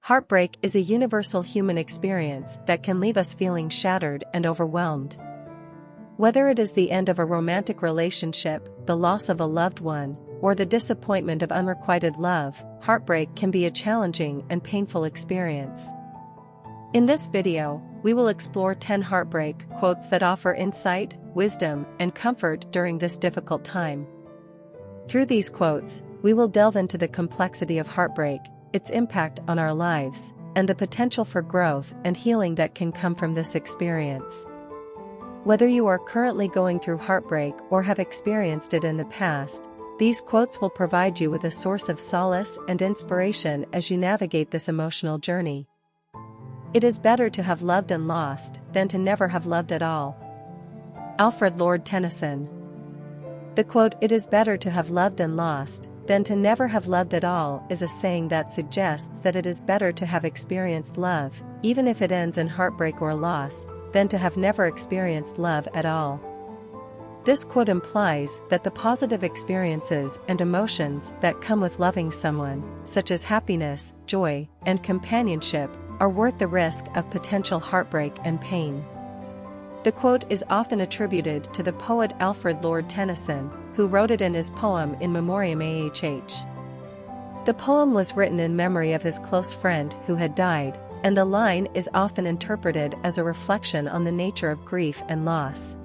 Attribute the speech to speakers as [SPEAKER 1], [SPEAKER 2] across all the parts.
[SPEAKER 1] Heartbreak is a universal human experience that can leave us feeling shattered and overwhelmed. Whether it is the end of a romantic relationship, the loss of a loved one, or the disappointment of unrequited love, heartbreak can be a challenging and painful experience. In this video, we will explore 10 heartbreak quotes that offer insight, wisdom, and comfort during this difficult time. Through these quotes, we will delve into the complexity of heartbreak, its impact on our lives, and the potential for growth and healing that can come from this experience. Whether you are currently going through heartbreak or have experienced it in the past, these quotes will provide you with a source of solace and inspiration as you navigate this emotional journey. It is better to have loved and lost than to never have loved at all. Alfred Lord Tennyson. The quote, "It is better to have loved and lost than to never have loved at all," is a saying that suggests that it is better to have experienced love, even if it ends in heartbreak or loss, than to have never experienced love at all. This quote implies that the positive experiences and emotions that come with loving someone, such as happiness, joy, and companionship, are worth the risk of potential heartbreak and pain. The quote is often attributed to the poet Alfred Lord Tennyson, who wrote it in his poem In Memoriam Ahh. The poem was written in memory of his close friend who had died, and the line is often interpreted as a reflection on the nature of grief and loss.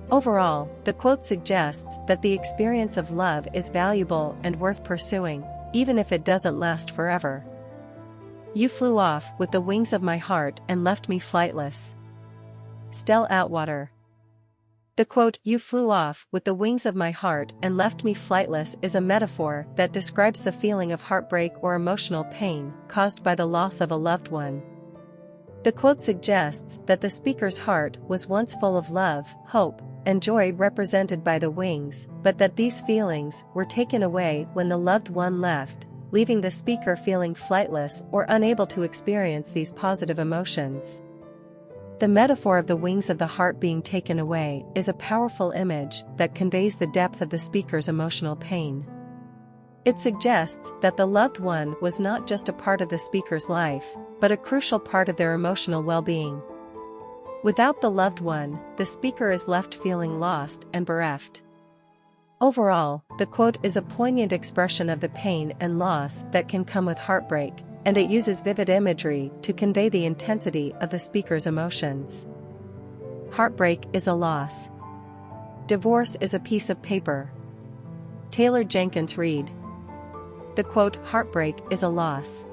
[SPEAKER 1] Overall, the quote suggests that the experience of love is valuable and worth pursuing, even if it doesn't last forever. "You flew off with the wings of my heart and left me flightless." Stella Atwater. The quote, "You flew off with the wings of my heart and left me flightless," is a metaphor that describes the feeling of heartbreak or emotional pain caused by the loss of a loved one. The quote suggests that the speaker's heart was once full of love, hope, and joy represented by the wings, but that these feelings were taken away when the loved one left, leaving the speaker feeling flightless or unable to experience these positive emotions. The metaphor of the wings of the heart being taken away is a powerful image that conveys the depth of the speaker's emotional pain. It suggests that the loved one was not just a part of the speaker's life, but a crucial part of their emotional well-being. Without the loved one, the speaker is left feeling lost and bereft. Overall, the quote is a poignant expression of the pain and loss that can come with heartbreak, and it uses vivid imagery to convey the intensity of the speaker's emotions. Heartbreak is a loss. Divorce is a piece of paper. Taylor Jenkins Reid. The quote, "Heartbreak is a loss.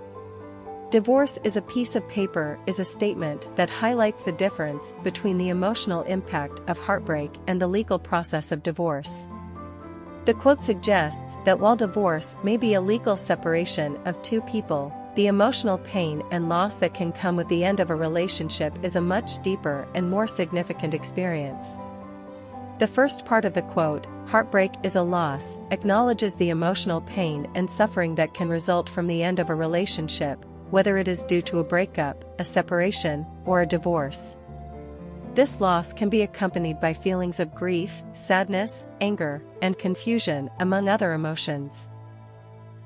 [SPEAKER 1] Divorce is a piece of paper," is a statement that highlights the difference between the emotional impact of heartbreak and the legal process of divorce. The quote suggests that while divorce may be a legal separation of two people, the emotional pain and loss that can come with the end of a relationship is a much deeper and more significant experience. The first part of the quote, "Heartbreak is a loss," acknowledges the emotional pain and suffering that can result from the end of a relationship, whether it is due to a breakup, a separation, or a divorce. This loss can be accompanied by feelings of grief, sadness, anger, and confusion, among other emotions.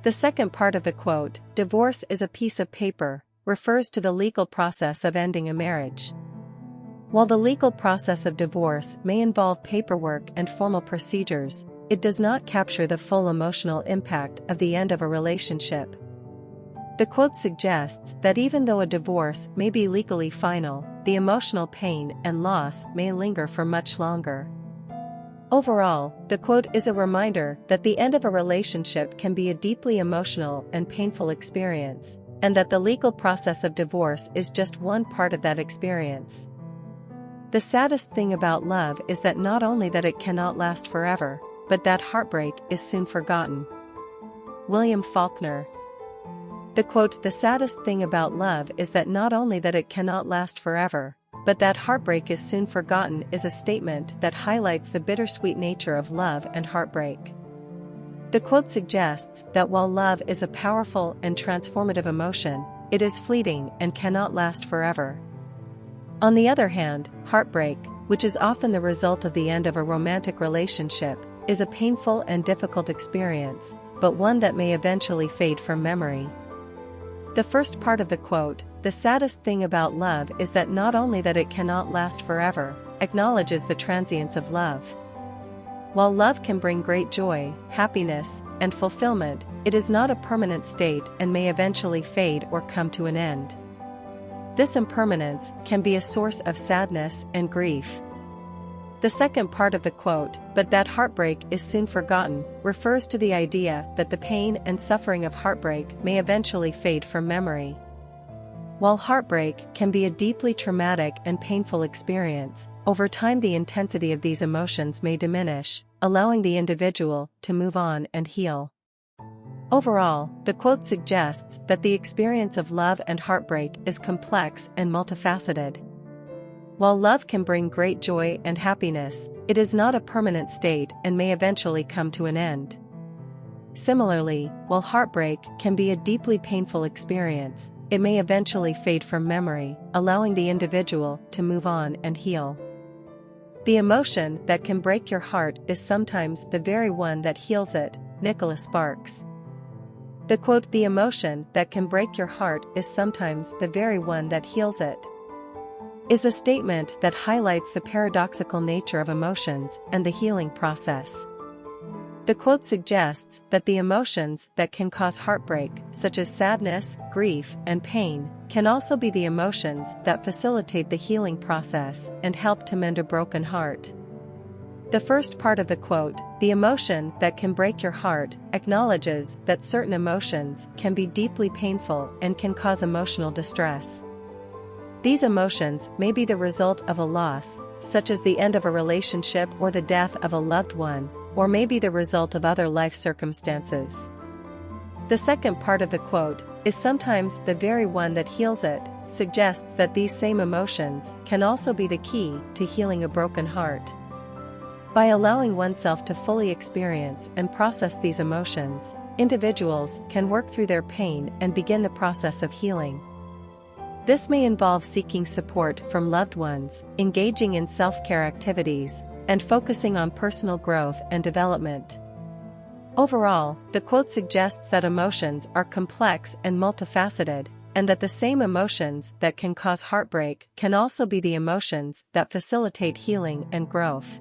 [SPEAKER 1] The second part of the quote, "Divorce is a piece of paper," refers to the legal process of ending a marriage. While the legal process of divorce may involve paperwork and formal procedures, it does not capture the full emotional impact of the end of a relationship. The quote suggests that even though a divorce may be legally final, the emotional pain and loss may linger for much longer. Overall, the quote is a reminder that the end of a relationship can be a deeply emotional and painful experience, and that the legal process of divorce is just one part of that experience. The saddest thing about love is that not only that it cannot last forever, but that heartbreak is soon forgotten. William Faulkner. The quote, "The saddest thing about love is that not only that it cannot last forever, but that heartbreak is soon forgotten," is a statement that highlights the bittersweet nature of love and heartbreak. The quote suggests that while love is a powerful and transformative emotion, it is fleeting and cannot last forever. On the other hand, heartbreak, which is often the result of the end of a romantic relationship, is a painful and difficult experience, but one that may eventually fade from memory. The first part of the quote, "The saddest thing about love is that not only that it cannot last forever," acknowledges the transience of love. While love can bring great joy, happiness, and fulfillment, it is not a permanent state and may eventually fade or come to an end. This impermanence can be a source of sadness and grief. The second part of the quote, "But that heartbreak is soon forgotten," refers to the idea that the pain and suffering of heartbreak may eventually fade from memory. While heartbreak can be a deeply traumatic and painful experience, over time the intensity of these emotions may diminish, allowing the individual to move on and heal. Overall, the quote suggests that the experience of love and heartbreak is complex and multifaceted. While love can bring great joy and happiness, it is not a permanent state and may eventually come to an end. Similarly, while heartbreak can be a deeply painful experience, it may eventually fade from memory, allowing the individual to move on and heal. The emotion that can break your heart is sometimes the very one that heals it, Nicholas Sparks. The quote, "The emotion that can break your heart is sometimes the very one that heals it," is a statement that highlights the paradoxical nature of emotions and the healing process. The quote suggests that the emotions that can cause heartbreak, such as sadness, grief, and pain, can also be the emotions that facilitate the healing process and help to mend a broken heart. The first part of the quote, "The emotion that can break your heart," acknowledges that certain emotions can be deeply painful and can cause emotional distress. These emotions may be the result of a loss, such as the end of a relationship or the death of a loved one, or may be the result of other life circumstances. The second part of the quote, "is sometimes the very one that heals it," suggests that these same emotions can also be the key to healing a broken heart. By allowing oneself to fully experience and process these emotions, individuals can work through their pain and begin the process of healing. This may involve seeking support from loved ones, engaging in self-care activities, and focusing on personal growth and development. Overall, the quote suggests that emotions are complex and multifaceted, and that the same emotions that can cause heartbreak can also be the emotions that facilitate healing and growth.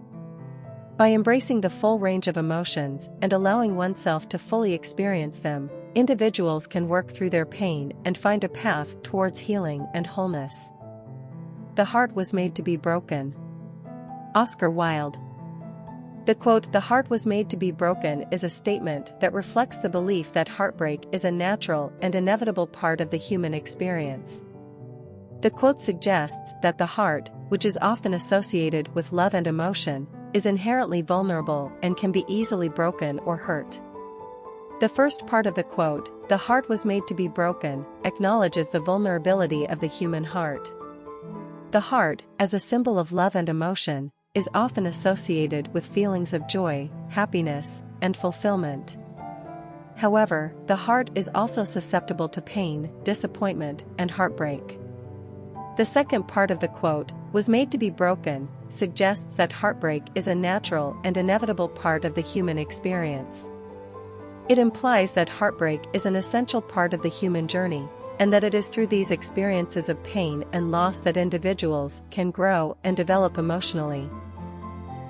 [SPEAKER 1] By embracing the full range of emotions and allowing oneself to fully experience them, individuals can work through their pain and find a path towards healing and wholeness. The heart was made to be broken. Oscar Wilde. The quote, "The heart was made to be broken," is a statement that reflects the belief that heartbreak is a natural and inevitable part of the human experience. The quote suggests that the heart, which is often associated with love and emotion, is inherently vulnerable and can be easily broken or hurt. The first part of the quote, "The heart was made to be broken," acknowledges the vulnerability of the human heart. The heart, as a symbol of love and emotion, is often associated with feelings of joy, happiness, and fulfillment. However, the heart is also susceptible to pain, disappointment, and heartbreak. The second part of the quote, "was made to be broken," suggests that heartbreak is a natural and inevitable part of the human experience. It implies that heartbreak is an essential part of the human journey, and that it is through these experiences of pain and loss that individuals can grow and develop emotionally.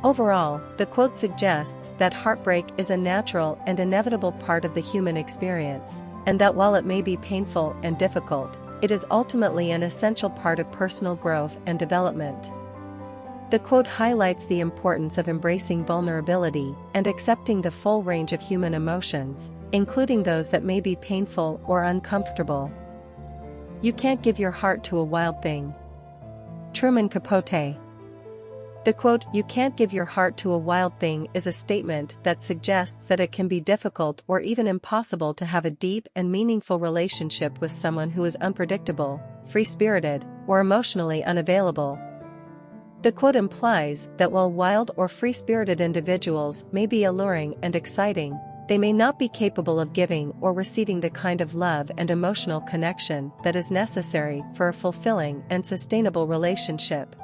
[SPEAKER 1] Overall, the quote suggests that heartbreak is a natural and inevitable part of the human experience, and that while it may be painful and difficult, it is ultimately an essential part of personal growth and development. The quote highlights the importance of embracing vulnerability and accepting the full range of human emotions, including those that may be painful or uncomfortable. You can't give your heart to a wild thing. Truman Capote. The quote, "You can't give your heart to a wild thing," is a statement that suggests that it can be difficult or even impossible to have a deep and meaningful relationship with someone who is unpredictable, free-spirited, or emotionally unavailable. The quote implies that while wild or free-spirited individuals may be alluring and exciting, they may not be capable of giving or receiving the kind of love and emotional connection that is necessary for a fulfilling and sustainable relationship.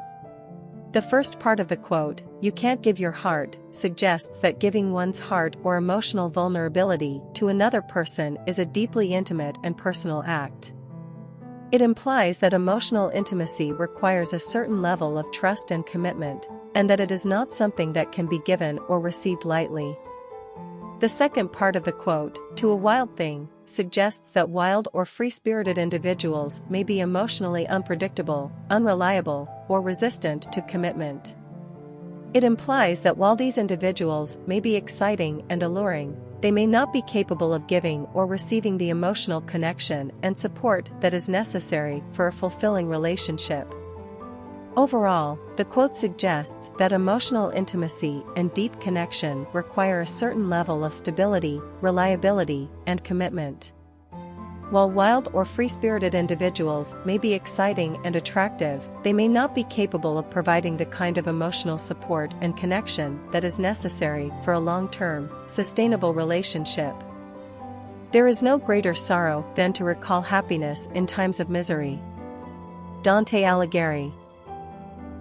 [SPEAKER 1] The first part of the quote, "You can't give your heart," suggests that giving one's heart or emotional vulnerability to another person is a deeply intimate and personal act. It implies that emotional intimacy requires a certain level of trust and commitment, and that it is not something that can be given or received lightly. The second part of the quote, "to a wild thing," suggests that wild or free-spirited individuals may be emotionally unpredictable, unreliable, or resistant to commitment. It implies that while these individuals may be exciting and alluring, they may not be capable of giving or receiving the emotional connection and support that is necessary for a fulfilling relationship. Overall, the quote suggests that emotional intimacy and deep connection require a certain level of stability, reliability, and commitment. While wild or free-spirited individuals may be exciting and attractive, they may not be capable of providing the kind of emotional support and connection that is necessary for a long-term, sustainable relationship. There is no greater sorrow than to recall happiness in times of misery. Dante Alighieri.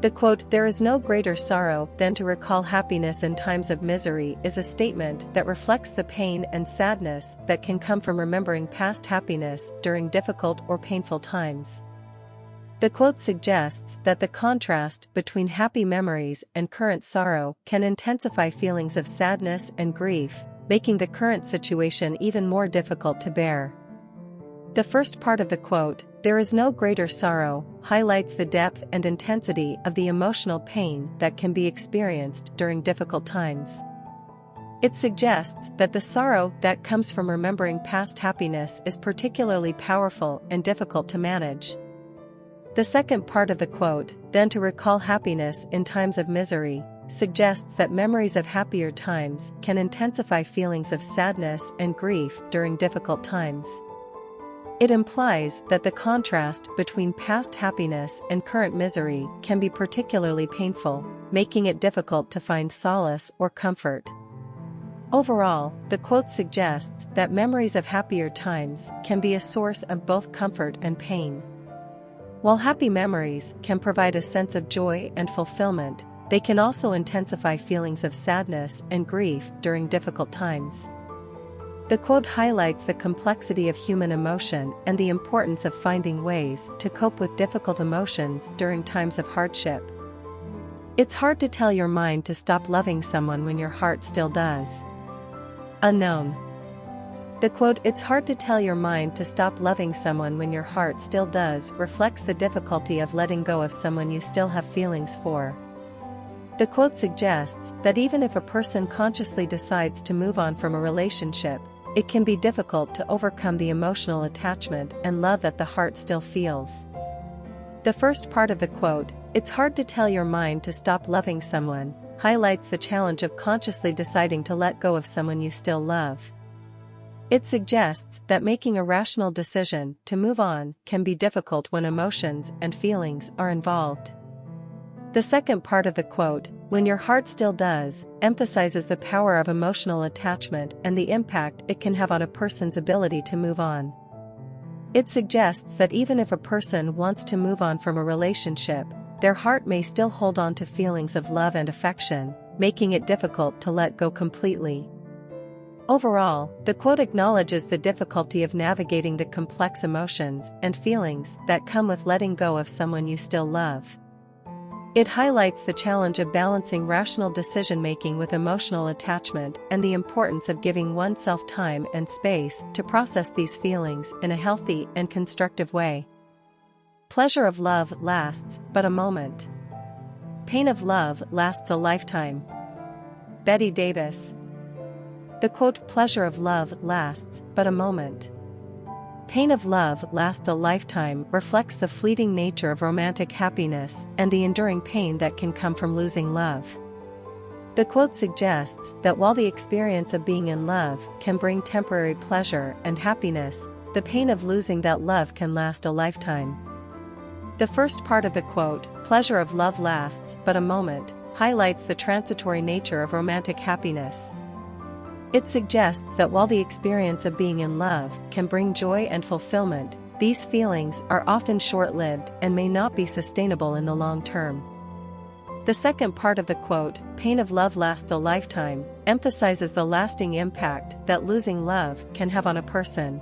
[SPEAKER 1] The quote, "There is no greater sorrow than to recall happiness in times of misery," is a statement that reflects the pain and sadness that can come from remembering past happiness during difficult or painful times. The quote suggests that the contrast between happy memories and current sorrow can intensify feelings of sadness and grief, making the current situation even more difficult to bear. The first part of the quote, "There is no greater sorrow," highlights the depth and intensity of the emotional pain that can be experienced during difficult times. It suggests that the sorrow that comes from remembering past happiness is particularly powerful and difficult to manage. The second part of the quote, "Then to recall happiness in times of misery," suggests that memories of happier times can intensify feelings of sadness and grief during difficult times. It implies that the contrast between past happiness and current misery can be particularly painful, making it difficult to find solace or comfort. Overall, the quote suggests that memories of happier times can be a source of both comfort and pain. While happy memories can provide a sense of joy and fulfillment, they can also intensify feelings of sadness and grief during difficult times. The quote highlights the complexity of human emotion and the importance of finding ways to cope with difficult emotions during times of hardship. It's hard to tell your mind to stop loving someone when your heart still does. Unknown. The quote, "It's hard to tell your mind to stop loving someone when your heart still does," reflects the difficulty of letting go of someone you still have feelings for. The quote suggests that even if a person consciously decides to move on from a relationship, it can be difficult to overcome the emotional attachment and love that the heart still feels. The first part of the quote, "It's hard to tell your mind to stop loving someone," highlights the challenge of consciously deciding to let go of someone you still love. It suggests that making a rational decision to move on can be difficult when emotions and feelings are involved. The second part of the quote, "When your heart still does," emphasizes the power of emotional attachment and the impact it can have on a person's ability to move on. It suggests that even if a person wants to move on from a relationship, their heart may still hold on to feelings of love and affection, making it difficult to let go completely. Overall, the quote acknowledges the difficulty of navigating the complex emotions and feelings that come with letting go of someone you still love. It highlights the challenge of balancing rational decision-making with emotional attachment and the importance of giving oneself time and space to process these feelings in a healthy and constructive way. Pleasure of love lasts but a moment. Pain of love lasts a lifetime. Betty Davis. The quote, "Pleasure of love lasts but a moment. Pain of love lasts a lifetime," reflects the fleeting nature of romantic happiness and the enduring pain that can come from losing love. The quote suggests that while the experience of being in love can bring temporary pleasure and happiness, the pain of losing that love can last a lifetime. The first part of the quote, "Pleasure of love lasts but a moment," highlights the transitory nature of romantic happiness. It suggests that while the experience of being in love can bring joy and fulfillment, these feelings are often short-lived and may not be sustainable in the long term. The second part of the quote, "Pain of love lasts a lifetime," emphasizes the lasting impact that losing love can have on a person.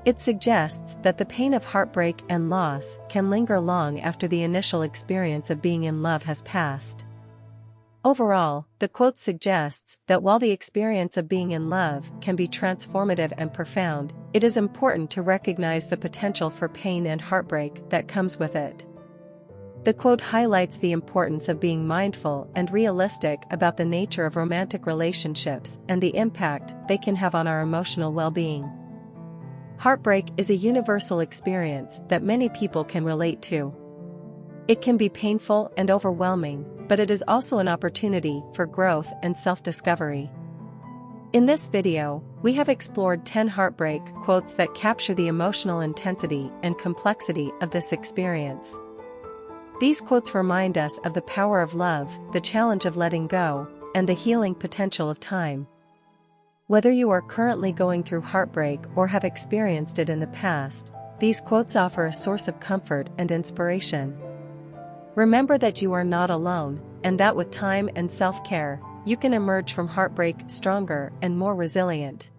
[SPEAKER 1] It suggests that the pain of heartbreak and loss can linger long after the initial experience of being in love has passed. Overall, the quote suggests that while the experience of being in love can be transformative and profound, it is important to recognize the potential for pain and heartbreak that comes with it. The quote highlights the importance of being mindful and realistic about the nature of romantic relationships and the impact they can have on our emotional well-being. Heartbreak is a universal experience that many people can relate to. It can be painful and overwhelming, but it is also an opportunity for growth and self-discovery. In this video, we have explored 10 heartbreak quotes that capture the emotional intensity and complexity of this experience. These quotes remind us of the power of love, the challenge of letting go, and the healing potential of time. Whether you are currently going through heartbreak or have experienced it in the past, these quotes offer a source of comfort and inspiration. Remember that you are not alone, and that with time and self-care, you can emerge from heartbreak stronger and more resilient.